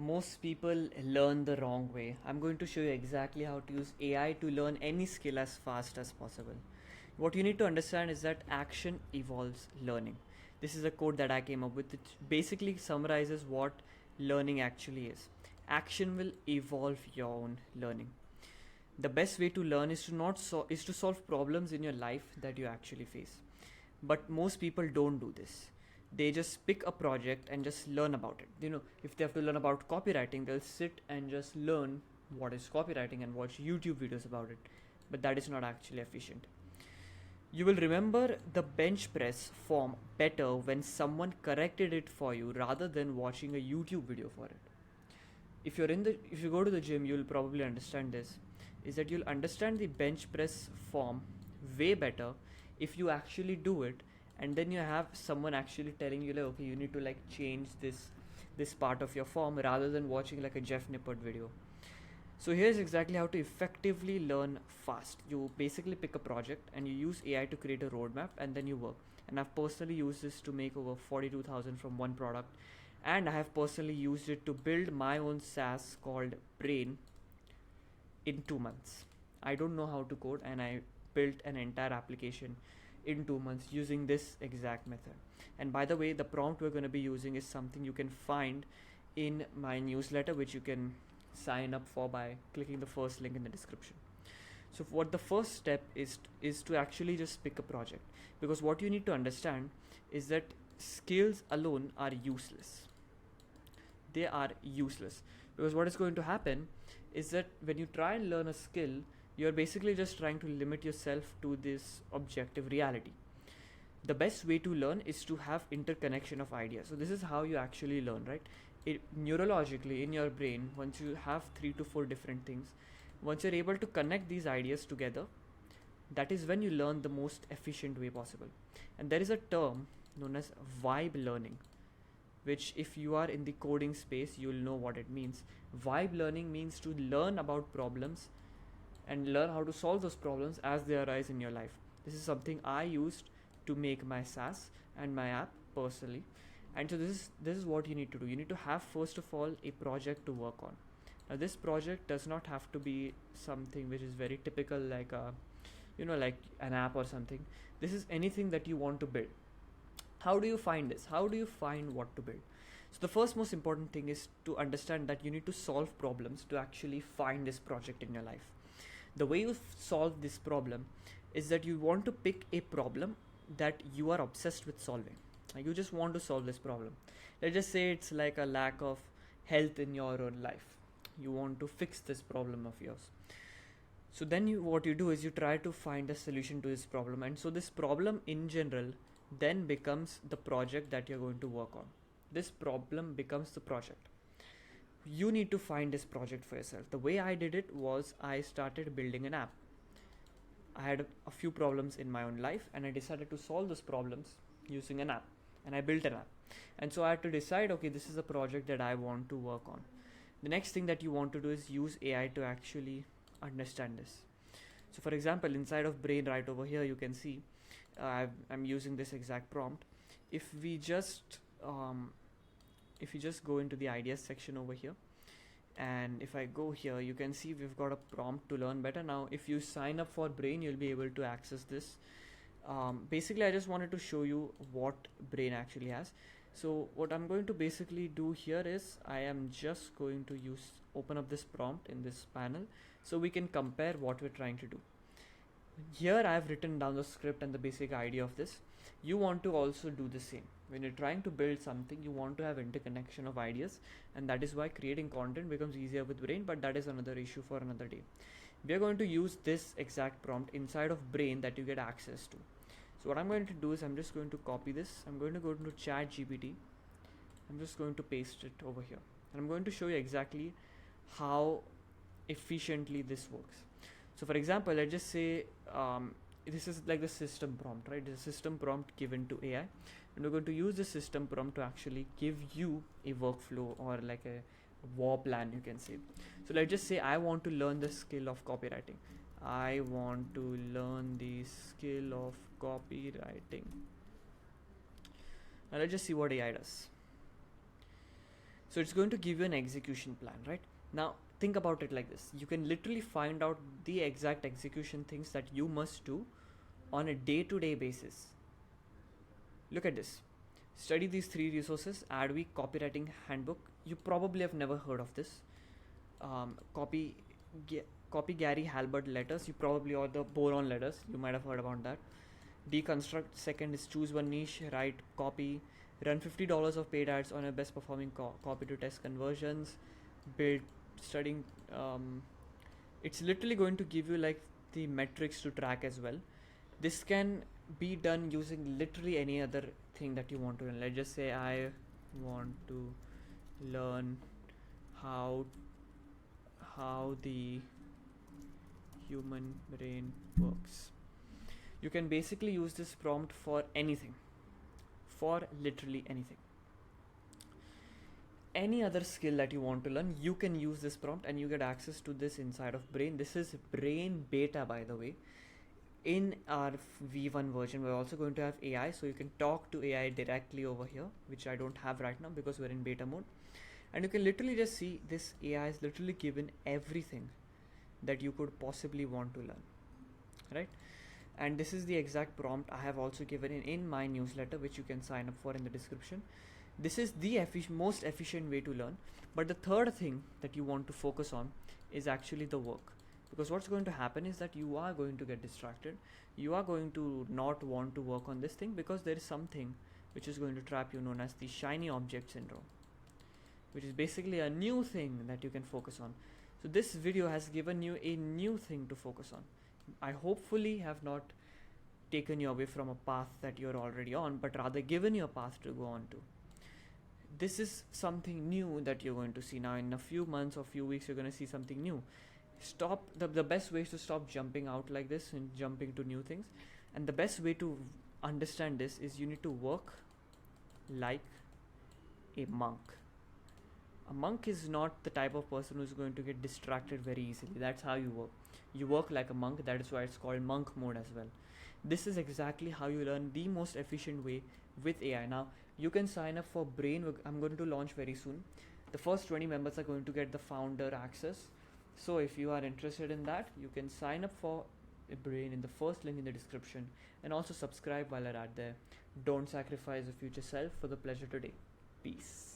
Most people learn the wrong way. I'm going to show you exactly how to use AI to learn any skill as fast as possible. What you need to understand is that action evolves learning. This is a quote that I came up with. It basically summarizes what learning actually is. Action will evolve your own learning. The best way to learn is to not is to solve problems in your life that you actually face. But most people don't do this. They just pick a project and just learn about it. If they have to learn about copywriting, they'll sit and just learn what is copywriting and watch YouTube videos about it. But that is not actually efficient. You will remember the bench press form better when someone corrected it for you rather than watching a YouTube video for it. If you go to the gym, you'll probably understand this, is that you'll understand the bench press form way better if you actually do it, and then you have someone actually telling you, like, okay, you need to like change this part of your form, rather than watching like a Jeff Nippert video. So here's exactly how to effectively learn fast. You basically pick a project and you use AI to create a roadmap, and then you work. And I've personally used this to make over 42,000 from one product, and I have personally used it to build my own SaaS called Brayne in 2 months. I don't know how to code, and I built an entire application in 2 months using this exact method. And by the way, the prompt we're going to be using is something you can find in my newsletter, which you can sign up for by clicking the first link in the description. So what the first step is to actually just pick a project, because what you need to understand is that skills alone are useless. They are useless, because what is going to happen is that when you try and learn a skill, you're basically just trying to limit yourself to this objective reality. The best way to learn is to have interconnection of ideas. So this is how you actually learn, right? Neurologically in your brain, once you have 3 to 4 different things, once you're able to connect these ideas together, that is when you learn the most efficient way possible. And there is a term known as vibe learning, which if you are in the coding space, you'll know what it means. Vibe learning means to learn about problems and learn how to solve those problems as they arise in your life. This is something I used to make my SaaS and my app personally. And so this is what you need to do. You need to have, first of all, a project to work on. Now this project does not have to be something which is very typical, like like an app or something. This is anything that you want to build. How do you find this? How do you find what to build? So the first most important thing is to understand that you need to solve problems to actually find this project in your life. The way you solve this problem is that you want to pick a problem that you are obsessed with solving. Like, you just want to solve this problem. Let's just say it's like a lack of health in your own life. You want to fix this problem of yours. So then what you do is you try to find a solution to this problem, and so this problem in general then becomes the project that you're going to work on. This problem becomes the project. You need to find this project for yourself. The way I did it was I started building an app. I had a few problems in my own life, and I decided to solve those problems using an app, and I built an app. And so I had to decide, okay, this is a project that I want to work on. The next thing that you want to do is use AI to actually understand this. So for example, inside of Brayne right over here, you can see I'm using this exact prompt. If we just go into the ideas section over here, and if I go here, you can see we've got a prompt to learn better. Now if you sign up for Brayne, you'll be able to access this. Basically I just wanted to show you what Brayne actually has. So what I'm going to basically do here is I am just going to open up this prompt in this panel so we can compare what we're trying to do. Here I have written down the script and the basic idea of this. You want to also do the same. When you're trying to build something, you want to have interconnection of ideas, and that is why creating content becomes easier with Brayne, but that is another issue for another day. We are going to use this exact prompt inside of Brayne that you get access to. So what I'm going to do is I'm just going to copy this. I'm going to go into ChatGPT. I'm just going to paste it over here, and I'm going to show you exactly how efficiently this works. So for example, let's just say this is like the system prompt, right? This is a system prompt given to AI, and we're going to use the system prompt to actually give you a workflow or like a war plan, you can say. So let's just say I want to learn the skill of copywriting. I want to learn the skill of copywriting. Now let's just see what AI does. So it's going to give you an execution plan, right? Now think about it like this. You can literally find out the exact execution things that you must do on a day-to-day basis. Look at this. Study these 3 resources: Adweek, Copywriting Handbook. You probably have never heard of this. um, copy Copy Gary Halbert letters. You probably, or the boron letters, you might have heard about that. Deconstruct. Second is choose one niche, write copy, run $50 of paid ads on a best performing copy to test conversions, build studying. It's literally going to give you like the metrics to track as well. This can be done using literally any other thing that you want to learn. Let's just say I want to learn how the human brain works. You can basically use this prompt for anything, for literally anything. Any other skill that you want to learn, you can use this prompt and you get access to this inside of Brayne. This is Brayne beta, by the way. In our V1 version, we're also going to have AI, so you can talk to AI directly over here, which I don't have right now because we're in beta mode. And you can literally just see this AI is literally given everything that you could possibly want to learn, right? And this is the exact prompt I have also given in my newsletter, which you can sign up for in the description. This is the most efficient way to learn. But the third thing that you want to focus on is actually the work. Because what's going to happen is that you are going to get distracted. You are going to not want to work on this thing because there is something which is going to trap you, known as the shiny object syndrome, which is basically a new thing that you can focus on. So this video has given you a new thing to focus on. I hopefully have not taken you away from a path that you're already on, but rather given you a path to go on to. This is something new that you're going to see now. In a few months or few weeks, you're going to see something new. Stop. The best way is to stop jumping out like this and jumping to new things. And the best way to understand this is you need to work like a monk. A monk is not the type of person who's going to get distracted very easily. That's how you work. You work like a monk. That is why it's called monk mode as well. This is exactly how you learn the most efficient way with AI. Now, you can sign up for Brayne. I'm going to launch very soon. The first 20 members are going to get the founder access. So if you are interested in that, you can sign up for Brayne in the first link in the description, and also subscribe while you're at there. Don't sacrifice your future self for the pleasure today. Peace.